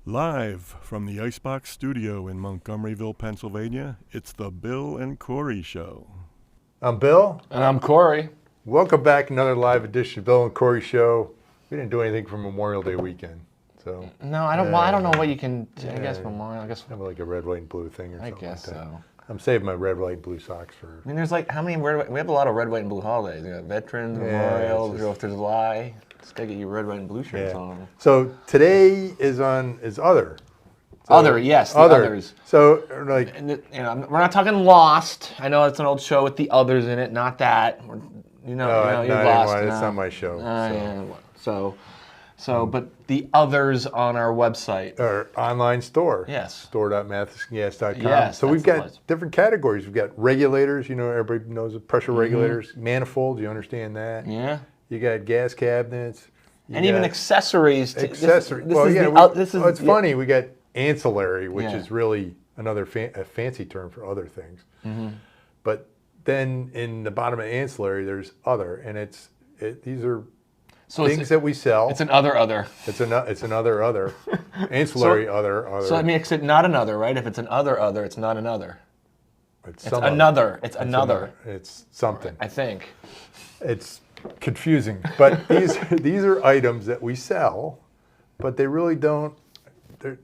Live from the Icebox Studio in Montgomeryville, Pennsylvania, it's the Bill and Corey Show. I'm Bill. And I'm Corey. Welcome back, another live edition of Bill and Corey Show. We didn't do anything for Memorial Day weekend, so. No, I don't. Well, I don't know what you can. I guess Memorial. I guess. Have like a red, white, and blue thing or something. I guess like that. so. I'm saving my red, white, and blue socks for. I mean, there's like how many red? We have a lot of red, white, and blue holidays. You got Veterans, Memorial, 4th of July. Just gotta get your red, white, and blue shirts on. So today is other. So Other, yes, the others. So like, we're not talking Lost. I know it's an old show with the others in it. Not that. You've lost. It's not my show. But the others on our website. Our online store. Yes. Store.mathesongas.com. Yes. So we've got different categories. We've got regulators. You know, everybody knows the pressure regulators. Manifolds. You understand that? Yeah. You got gas cabinets. And even accessories. It's funny. We got ancillary, which is really another a fancy term for other things. Mm-hmm. But then in the bottom of ancillary, there's other, and these are things that we sell. It's an other. It's another other. Ancillary other. So that makes it not another, right? If it's an other, it's not another. It's another. It's another. It's something. I think. It's confusing, but these are items that we sell, but they really don't.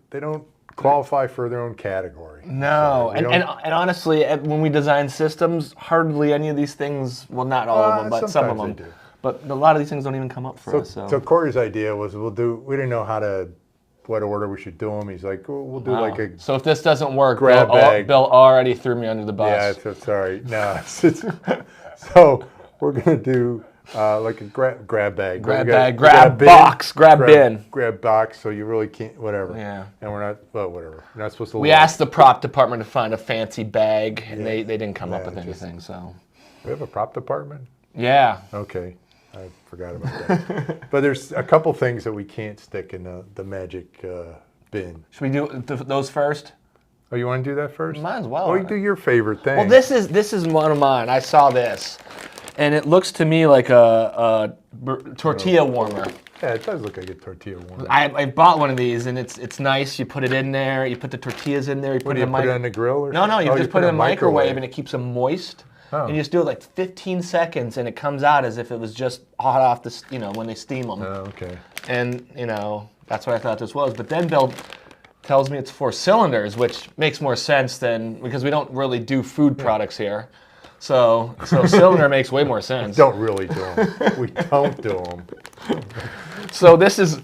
They don't qualify for their own category. No, so and honestly, when we design systems, hardly any of these things. Well, not all of them, but some of them. They do. But a lot of these things don't even come up for us. So Corey's idea was we didn't know what order we should do them. He's like, we'll do like a. So if this doesn't work, grab bag. Bill already threw me under the bus. Yeah, so sorry. No, so we're gonna do. Like a grab bag. Grab box, grab bin. Grab box, so you really can't, whatever. Yeah. And we're not, whatever. We're not supposed to We asked the prop department to find a fancy bag, and they didn't come up with anything, so. We have a prop department? Yeah. Okay. I forgot about that. But there's a couple things that we can't stick in the magic bin. Should we do those first? Oh, you want to do that first? Might as well. Oh, you do your favorite thing. Well, this is one of mine. I saw this. And it looks to me like a tortilla warmer. Yeah, it does look like a tortilla warmer. I bought one of these, and it's nice. You put it in there. You put the tortillas in there. Put it on the grill or something? No, you just put it in the microwave, and it keeps them moist. Oh. And you just do it like 15 seconds, and it comes out as if it was just hot off the, when they steam them. Oh, okay. And, that's what I thought this was. But then Bill tells me it's 4 cylinders, which makes more sense because we don't really do food products here. So cylinder makes way more sense. We don't really do them. We don't do them. So this is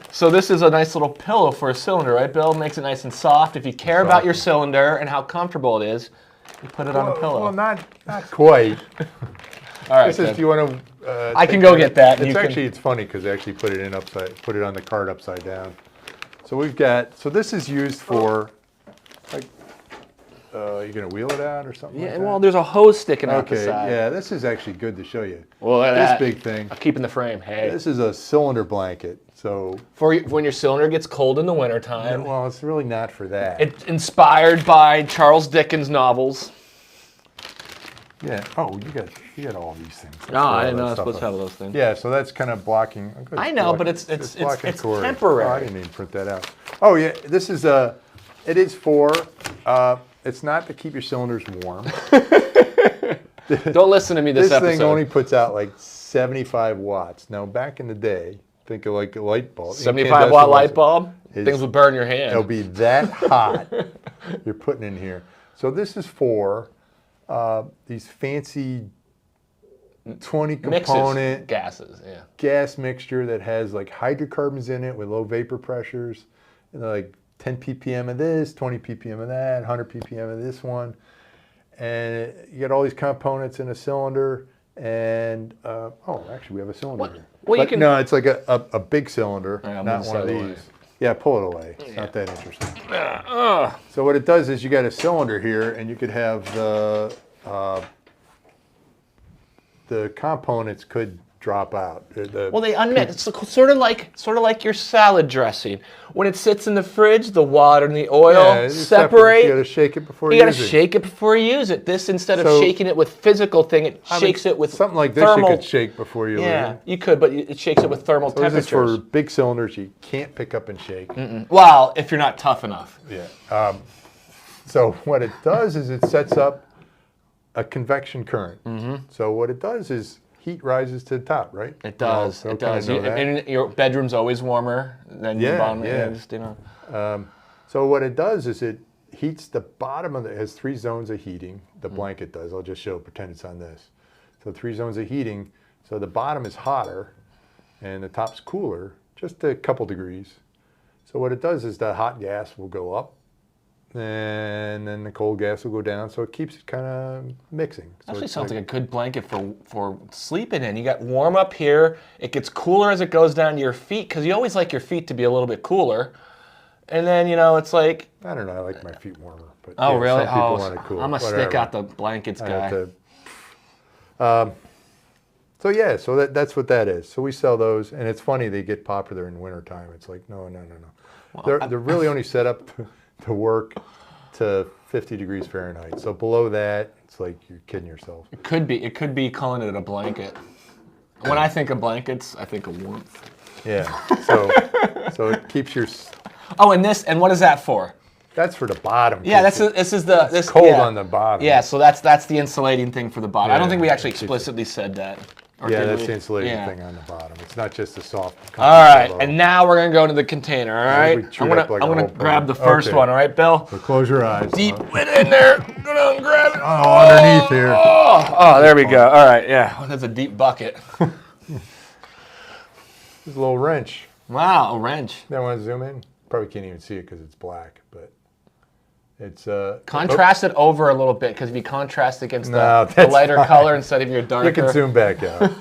a nice little pillow for a cylinder, right, Bill? Makes it nice and soft. If you care about your cylinder and how comfortable it is, you put it on a pillow. Well, not quite. All right. This is if you want to. I can go get that. It's funny because they actually put it on the card upside down. So we've got. So this is used for like. You're going to wheel it out or something like that? Well, there's a hose sticking out the side. Yeah, this is actually good to show you. Well, this big thing. I'll keep in the frame. Hey. This is a cylinder blanket. So for when your cylinder gets cold in the wintertime. Well, it's really not for that. It's inspired by Charles Dickens novels. Yeah. Oh, you got all these things. I didn't know I was supposed to have those things. Yeah, so that's kind of blocking. I know, but it's temporary. Oh, I didn't even print that out. Oh yeah, this is it is for. It's not to keep your cylinders warm. Don't listen to me this episode. This thing only puts out like 75 watts. Now, back in the day, think of like a light bulb. 75-watt light bulb? Things would burn your hand. It'll be that hot you're putting in here. So this is for these fancy 20-component gases, gas mixture that has like hydrocarbons in it with low vapor pressures, and like 10 ppm of this, 20 ppm of that, 100 ppm of this one. And you get all these components in a cylinder. And, actually we have a cylinder here. Well, no, it's like a big cylinder, not one of these. Yeah, pull it away. It's not that interesting. So what it does is you got a cylinder here, and you could have the components could drop out. Well, they it's sort of like your salad dressing. When it sits in the fridge, the water and the oil separate. You got to shake it before you use it. use it. You got to shake it before you use it. This, instead of shaking it with physical thing, it shakes it with something like this. Thermal. You could shake before you use it. You could, but it shakes it with thermal temperatures. This is for big cylinders you can't pick up and shake. Well, if you're not tough enough. Yeah. So what it does is it sets up a convection current. So what it does is heat rises to the top, right? It does. It does. And your bedroom's always warmer than your bottom. So what it does is it heats the bottom of it. Has 3 zones of heating. The blanket does. I'll just pretend it's on this. So 3 zones of heating. So the bottom is hotter and the top's cooler, just a couple degrees. So what it does is the hot gas will go up and then the cold gas will go down, so it keeps it kind of mixing. So actually sounds like a good blanket for sleeping in. You got warm up here. It gets cooler as it goes down to your feet, because you always like your feet to be a little bit cooler. And then, it's like... I don't know, I like my feet warmer. But really? Some people want it cool. I'm a stick out the blankets guy. So that's what that is. So we sell those, and it's funny, they get popular in wintertime. It's like, no. Well, they're really only set up to work to 50 degrees Fahrenheit. So below that, it's like you're kidding yourself. It could be calling it a blanket. When I think of blankets, I think of warmth. Yeah. So it keeps your... Oh, and what is that for? That's for the bottom. Yeah, this is cold on the bottom. Yeah, so that's the insulating thing for the bottom. I don't think we actually explicitly said that. That's the insulating thing on the bottom. It's not just the soft. All right, and now we're gonna go into the container. All right, I'm gonna grab the first one. All right, Bill. So close your eyes. Deep in there. Go down and grab it. Oh, underneath here. Oh, there we go. All right, yeah. Oh, that's a deep bucket. There's a little wrench. Wow, a wrench. Now want to zoom in? Probably can't even see it because it's black, but it's contrast it over a little bit, because if you contrast against the lighter color instead of your darker, you can zoom back out.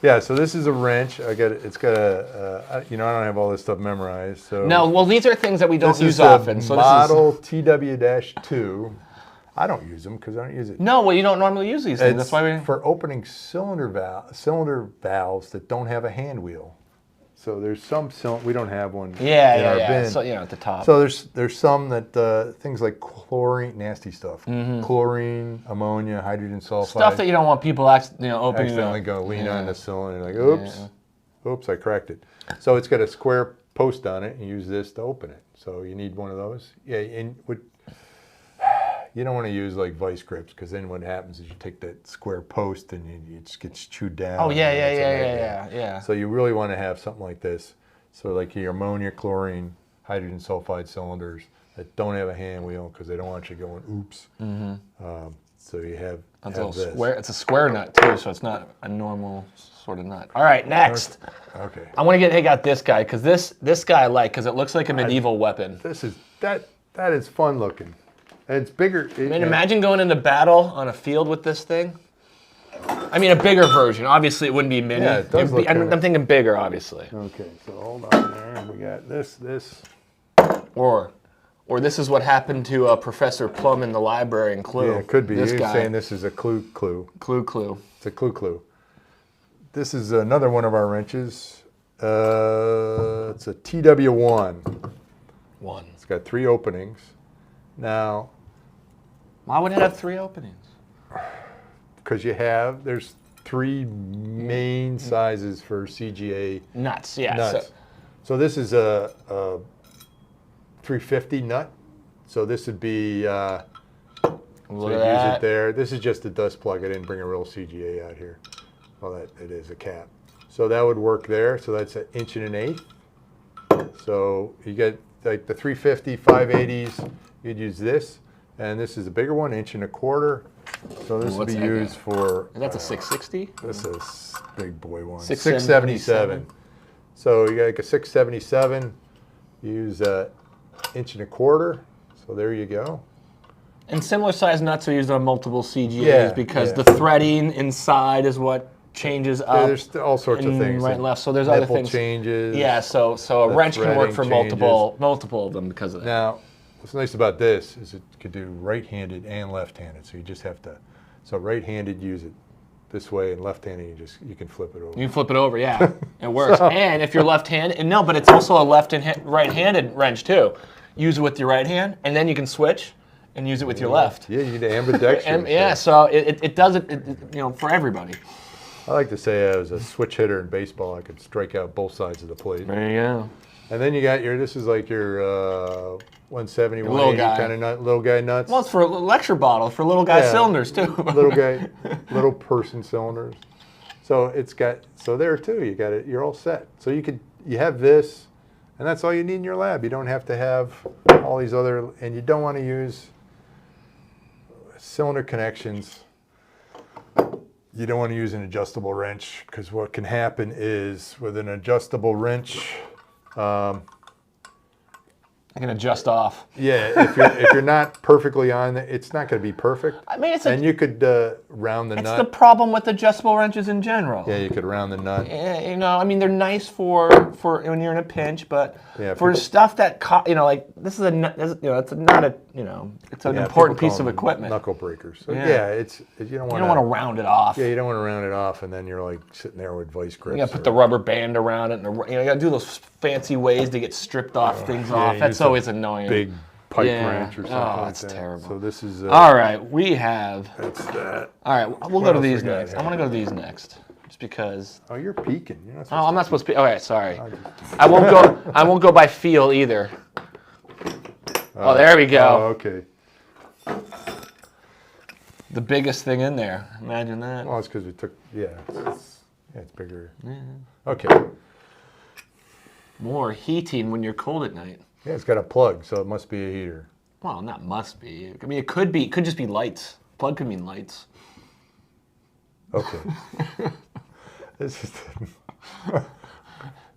Yeah, so this is a wrench. It's got a I don't have all this stuff memorized. So no, well, these are things that we don't use often. So model TW-2. I don't use them because I don't use it. No, well, you don't normally use these things. That's why for opening cylinder valves that don't have a hand wheel. So there's some we don't have one in our bin. So at the top. So there's some that things like chlorine, nasty stuff, chlorine, ammonia, hydrogen sulfide. Stuff that you don't want people opening. Accidentally go lean on the cylinder, like oops, I cracked it. So it's got a square post on it, and you use this to open it. So you need one of those. Yeah, and you don't want to use like vice grips, because then what happens is you take that square post and it just gets chewed down. Oh yeah. So you really want to have something like this. So like your ammonia, chlorine, hydrogen sulfide cylinders that don't have a hand wheel, because they don't want you going oops. So you have this. Square. It's a square nut too, so it's not a normal sort of nut. All right, next. Okay. I want to take out this guy, because this guy I like, because it looks like a medieval weapon. That is fun looking. It's bigger. Imagine going into battle on a field with this thing. I mean, a bigger version. Obviously, it wouldn't be mini. Yeah, it does look I'm thinking bigger, obviously. Okay, so hold on there. We got this. Or this is what happened to Professor Plum in the library in Clue. Yeah, it could be. You're saying this is a Clue. Clue. It's a Clue. This is another one of our wrenches. It's a TW1. It's got 3 openings. Now, why would it have 3 openings? Because there's 3 main sizes for CGA nuts. Yeah. Nuts. So this is a 350 nut. So this would be. So use it there. This is just a dust plug. I didn't bring a real CGA out here. Well, it is a cap. So that would work there. So that's 1 1/8. So you get like the 350, 580s. You'd use this, and this is a bigger one, 1 1/4. So this would be used for. That's a 660. This is big boy one. 677. So you got like a 677. Use 1 1/4. So there you go. And similar size nuts are used on multiple CGAs because the threading inside is what changes up. Yeah, there's all sorts of things. Right and left. So there's other things. Changes. Yeah. So a wrench can work for multiple of them because of that. Now, what's nice about this is it could do right-handed and left-handed. So you just have to. So right-handed, use it this way, and left-handed you can flip it over. You can flip it over, yeah. It works. And if you're left-handed, and no, but it's also a left and right-handed wrench too. Use it with your right hand, and then you can switch and use it with your left. Yeah, you need ambidextrous. Yeah, so it does it, for everybody. I like to say I was a switch hitter in baseball. I could strike out both sides of the plate. There you go. And then you got this is like your 170, little 180 guy. kind of little guy nuts. Well, it's for a lecture bottle, for little guy cylinders too. little person cylinders. So there too, you got it. You're all set. So you have this, and that's all you need in your lab. You don't have to have all these other, and you don't want to use cylinder connections. You don't want to use an adjustable wrench, because what can happen is with an adjustable wrench, I can adjust off. yeah, if you're not perfectly on it, it's not going to be perfect. I mean, and you could round the it's nut. the problem with adjustable wrenches in general. Yeah, you could round the nut. Yeah, I mean, they're nice for when you're in a pinch, but Yeah, for stuff that like this is it's not a it's an important people piece call of them equipment. Knuckle breakers. So Yeah. you don't You want don't want to round it off. Yeah, you don't want to round it off, and then you're like sitting there with vice grips. You got to put the rubber band around it, and you got to do those fancy ways to get stripped off things off. That's use a always annoying. big pipe Yeah. wrench or something Oh, like that's that. terrible. So this is All right, we have. that's that. All right, we'll What go to else we these got next. here? I want to go to these next, just because. Oh, you're peeking. You're not Oh, supposed I'm not supposed to be. Okay, sorry. to. I won't go. I won't go by feel either. Oh, there we go. Oh, okay. The biggest thing in there. Imagine that. Well, it's because we took. Yeah, it's bigger. Yeah. Okay. More heating when you're cold at night. Yeah, it's got a plug, so it must be a heater. Well, not must be. I mean, it could be. It could just be lights. Plug could mean lights. Okay.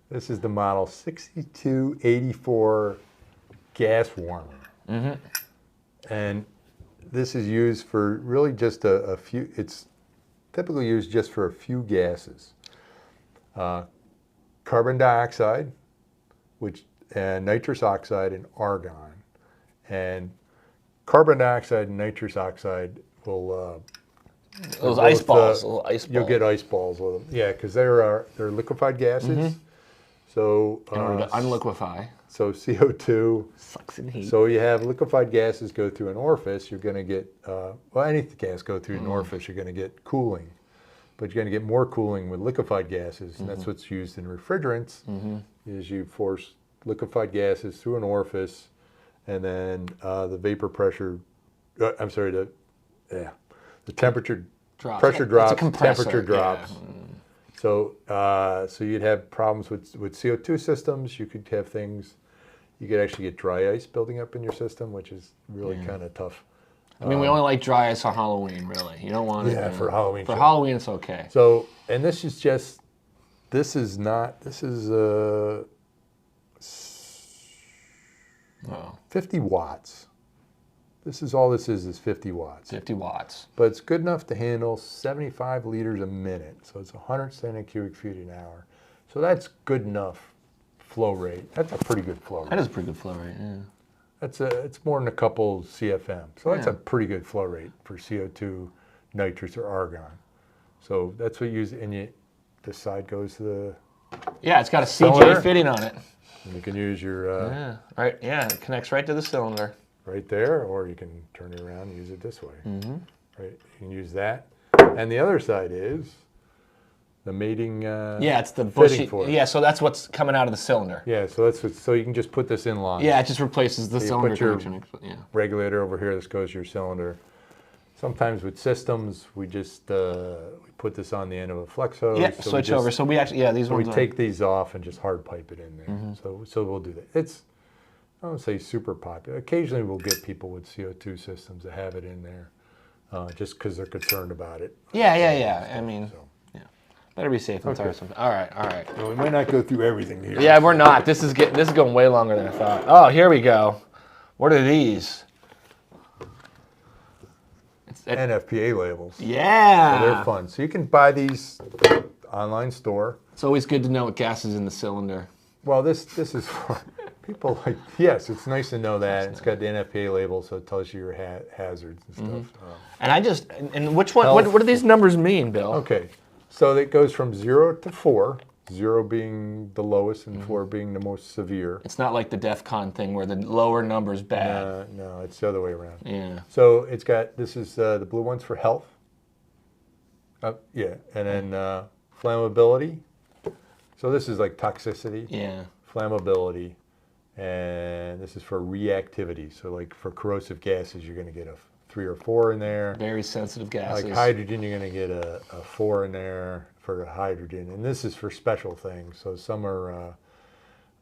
This is the model 6284 gas warmer. Mm-hmm. And this is used for really just a few, it's typically used just for a few gases. Carbon dioxide, and nitrous oxide and argon. And carbon dioxide and nitrous oxide will Those ice balls. Little ice balls. you'll get ice balls with them. Yeah, because they're liquefied gases. Mm-hmm. So In order to unliquefy. so CO2. Sucks in heat. So you have liquefied gases go through an orifice. You're going to get any gas go through an orifice. You're going to get cooling, but you're going to get more cooling with liquefied gases, and that's what's used in refrigerants. Is you force liquefied gases through an orifice, and then the vapor pressure. I'm sorry, the temperature Drops. pressure It's a drops, compressor, temperature drops. yeah. So you'd have problems with CO2 systems. You could have things. You could actually get dry ice building up in your system, which is really kind of tough. I mean, we only like dry ice on Halloween, really. You don't want it. Yeah, for Halloween. For show. Halloween, it's okay. So, and this is 50 watts. This is 50 watts. 50 watts. But it's good enough to handle 75 liters a minute. So it's 170 cubic feet an hour. So that's good enough flow rate. That's a pretty good flow rate. That is a pretty good flow rate, yeah. It's more than a couple CFM. So that's Yeah. a pretty good flow rate for CO2, nitrous, or argon. So that's what you use, and this side goes to the, Yeah, it's got a Cylinder. CJ fitting on it. and you can use your Yeah, right. Yeah, it connects right to the cylinder. right there, or you can turn it around and use it this way. Mm-hmm. Right, you can use that. And the other side is the mating. Yeah, it's the fitting bushy. for it. Yeah, so that's what's coming out of the cylinder. Yeah, so so you can just put this in line. Yeah, it just replaces the you cylinder put your- connection. Yeah. Regulator over here. This goes to your cylinder. Sometimes with systems, we just we put this on the end of a flex hose. Yeah, so we switch just- over. So we actually, these So we ones take these off and just hard pipe it in there. Mm-hmm. So we'll do that. It's, I don't say super popular. Occasionally we'll get people with CO2 systems that have it in there just because they're concerned about it. Yeah. I mean, So. yeah. Better be safe than sorry. Something. All right. Well, we might not go through everything here. Yeah, we're not. This is going way longer than I thought. Oh, here we go. What are these? NFPA labels. Yeah. So they're fun. So you can buy these online store. It's always good to know what gas is in the cylinder. Well, this is for People like, yes, it's nice to know that. It's got the NFPA label, so it tells you your hazards and stuff. And and which one, what do these numbers mean, Bill? Okay, so it goes from 0 to 4, 0 being the lowest and 4 being the most severe. It's not like the DEF CON thing where the lower number's bad. No, it's the other way around. Yeah. So it's got, this is the blue one's for health. Yeah, and then flammability. So this is like toxicity. Yeah. Flammability. And this is for reactivity. So like for corrosive gases, you're going to get a 3 or 4 in there. Very sensitive gases. Like hydrogen, you're going to get a 4 in there for hydrogen. And this is for special things. So some are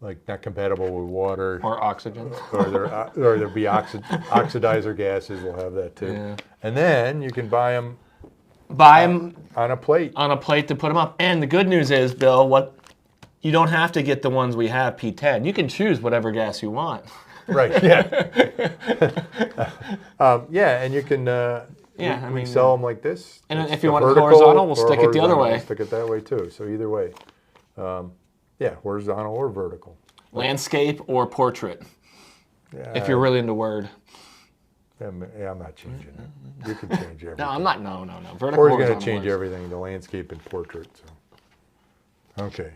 like not compatible with water. Or oxygen. Or there'll be oxidizer gases. We'll have that too. Yeah. And then you can buy them on a plate. On a plate to put them up. And the good news is, Bill, you don't have to get the ones we have, P10. You can choose whatever gas you want. Right, yeah. Yeah, and you can we sell them like this. And It's if you the want it vertical horizontal, we'll or stick it the other horizontal. way. We'll stick it that way too, so either way. Yeah, horizontal or vertical. Landscape or portrait, Yeah, if you're really into Word. I'm not changing it. You can change everything. No, I'm not. No. Vertical, Or you're going to horizontal change works. everything, the landscape and portrait. So. Okay.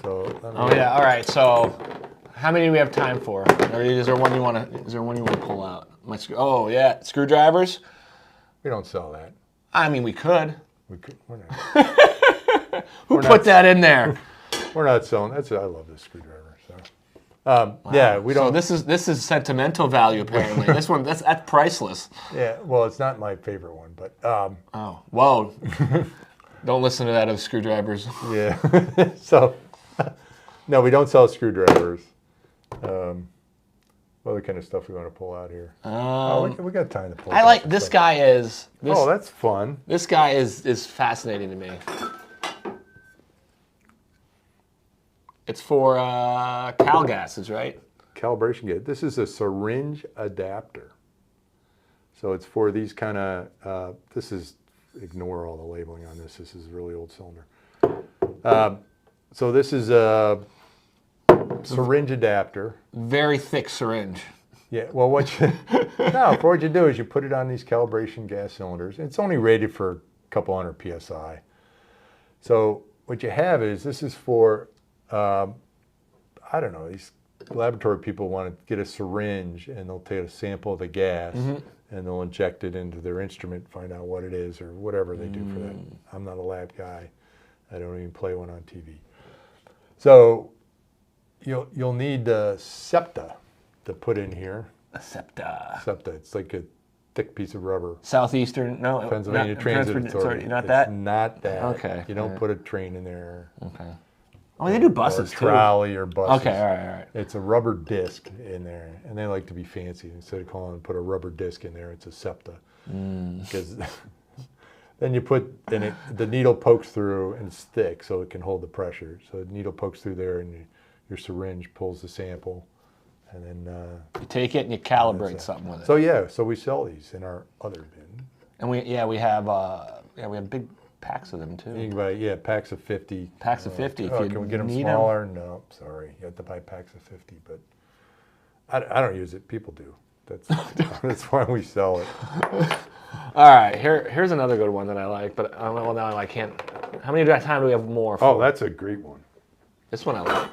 So, Oh yeah. All right. So, how many do we have time for? Or is there one you want to? Is there one you want to pull out? Oh yeah, screwdrivers. we don't sell that. I mean, we could. We're not. Who put that in there? We're not selling. I love this screwdriver. So, yeah, we don't. So this is sentimental value apparently. that's priceless. Yeah, well, it's not my favorite one, but Oh, whoa! Don't listen to that of screwdrivers. yeah. So, no, we don't sell screwdrivers. What other kind of stuff we want to pull out here? We got time to pull. I like this guy is. Oh, that's fun. This guy is fascinating to me. It's for cal gases, right? Calibration kit. This is a syringe adapter. So it's for these kind of. Ignore all the labeling on this. This is a really old cylinder. So this is a syringe adapter. Very thick syringe. Yeah, well, what you do is you put it on these calibration gas cylinders. It's only rated for a couple hundred PSI. So what you have is, this is for, I don't know, these laboratory people want to get a syringe and they'll take a sample of the gas and they'll inject it into their instrument, find out what it is or whatever they do for that. I'm not a lab guy. I don't even play one on TV. So you'll need the SEPTA to put in here. SEPTA. SEPTA. It's like a thick piece of rubber. Southeastern, no. Pennsylvania Transit Authority. Not that? It's not that. Okay. You don't put a train in there. Okay. Oh, they do buses or a trolley or buses. Okay, all right. It's a rubber disc in there, and they like to be fancy. Instead of calling it, put a rubber disc in there, it's a SEPTA. Because then the needle pokes through and it's thick, so it can hold the pressure. So the needle pokes through there, and your syringe pulls the sample, and then You take it and you calibrate something with it. So yeah, so we sell these in our other bin. And we have big packs of them too. You can buy packs of 50. Packs of 50. If Oh, you can we get them need smaller? No, sorry. You have to buy packs of 50, but I don't use it. People do. That's why we sell it. All right, here's another good one that I like, but well now I can't. How many time do we have more for? Oh, that's a great one. This one I like.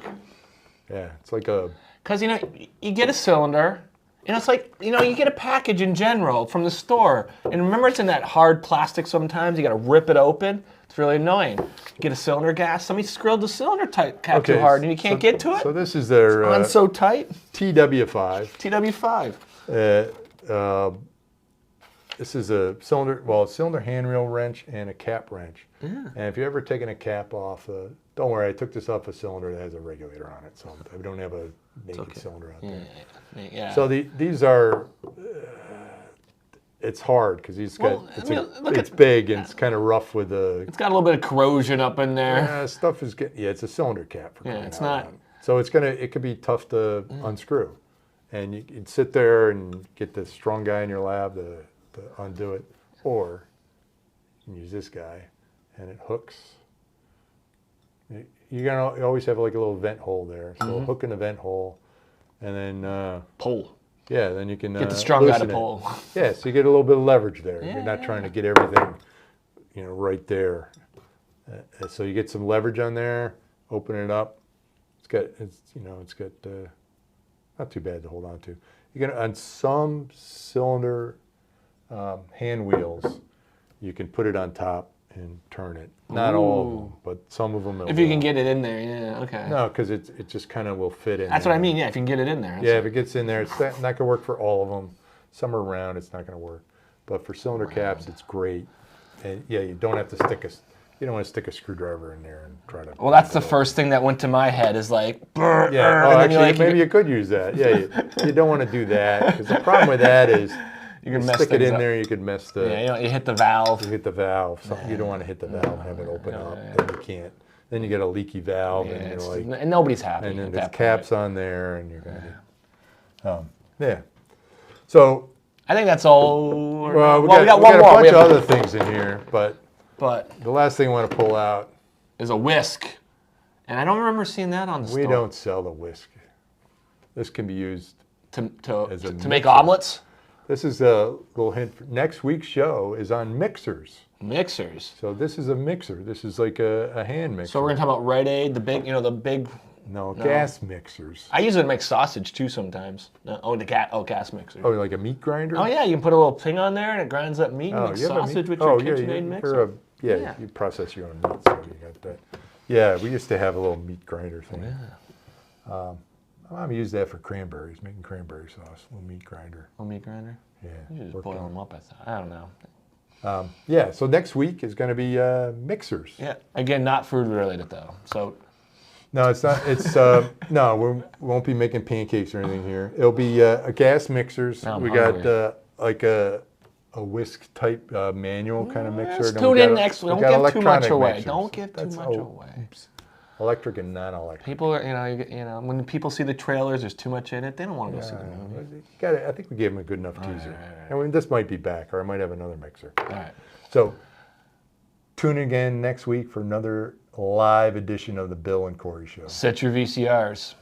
Yeah, it's like a. Because, you get a cylinder, it's like, you get a package in general from the store. And remember, it's in that hard plastic sometimes. You got to rip it open. It's really annoying. You get a cylinder gas. Somebody screwed the cylinder cap too hard, and you can't get to it. So this is their On so tight. TW5. TW5. This is a cylinder handrail wrench and a cap wrench. Yeah. And if you've ever taken a cap off, don't worry, I took this off a cylinder that has a regulator on it, so I don't have a naked cylinder out there. Yeah. So these are, it's hard because it's big and it's kind of rough with the. It's got a little bit of corrosion up in there. Yeah, stuff is getting. Yeah, it's a cylinder cap. It's not. So it could be tough to unscrew, and you'd sit there and get the strong guy in your lab to undo it, or you can use this guy, and it hooks. You always have like a little vent hole there, so hook in the vent hole, and then Pull. yeah, then you can Get the strong guy to loosen it. pull. Yeah, so you get a little bit of leverage there. Yeah, You're not trying to get everything, right there. So you get some leverage on there. Open it up. It's got not too bad to hold on to. You're gonna on some cylinder hand wheels, you can put it on top and turn it. Not all of them, but some of them. If you can get it in there, yeah, okay. No, because it just kind of will fit in. That's there. what I mean. Yeah, if you can get it in there. Yeah, if it gets in there, it's not going to work for all of them. Some are round, it's not going to work. But for cylinder caps, it's great. And yeah, you don't have to you don't want to stick a screwdriver in there and try to. Well, that's the first thing that went to my head is like. Yeah. Oh, actually, maybe you could use that. Yeah, you don't want to do that because the problem with that is you can stick it in there, you could mess the. Yeah, you hit the valve. You hit the valve. You don't want to hit the valve and have it open up. Then you can't. Then you get a leaky valve, and you're like. And nobody's happy. And then there's caps on there, and you're gonna. Yeah. So. I think that's all. Well, we got one more. A bunch of other things in here, but the last thing I want to pull out is a whisk, and I don't remember seeing that on the store. We don't sell the whisk. This can be used to make omelets. This is a little hint. Next week's show is on mixers. Mixers. So this is a mixer. This is like a hand mixer. So we're gonna talk about Rite Aid, the big. No, gas mixers. I use it to make sausage too sometimes. Gas mixer. Oh, like a meat grinder? Oh yeah, you can put a little thing on there and it grinds up meat and makes sausage with your KitchenAid mixer. Yeah, you process your own meat, so you got that. Yeah, we used to have a little meat grinder thing. Yeah. My mom used that for cranberries, making cranberry sauce. A little meat grinder. A meat grinder? Yeah. You just boil them up, I don't know. Yeah, so next week is going to be mixers. Yeah. Again, not food related though. So. No, it's not. It's no. We won't be making pancakes or anything here. It'll be a gas mixers. We got like a whisk type manual kind of mixer. Let's tune in next week. Don't give too much away. Mixers. Don't give too much away. Oops. Electric and non-electric. People are, when people see the trailers, there's too much in it. They don't want to go see the movie. I think we gave them a good enough teaser. Right. I mean, this might be back, or I might have another mixer. All right. So tune in again next week for another live edition of the Bill and Corey Show. Set your VCRs.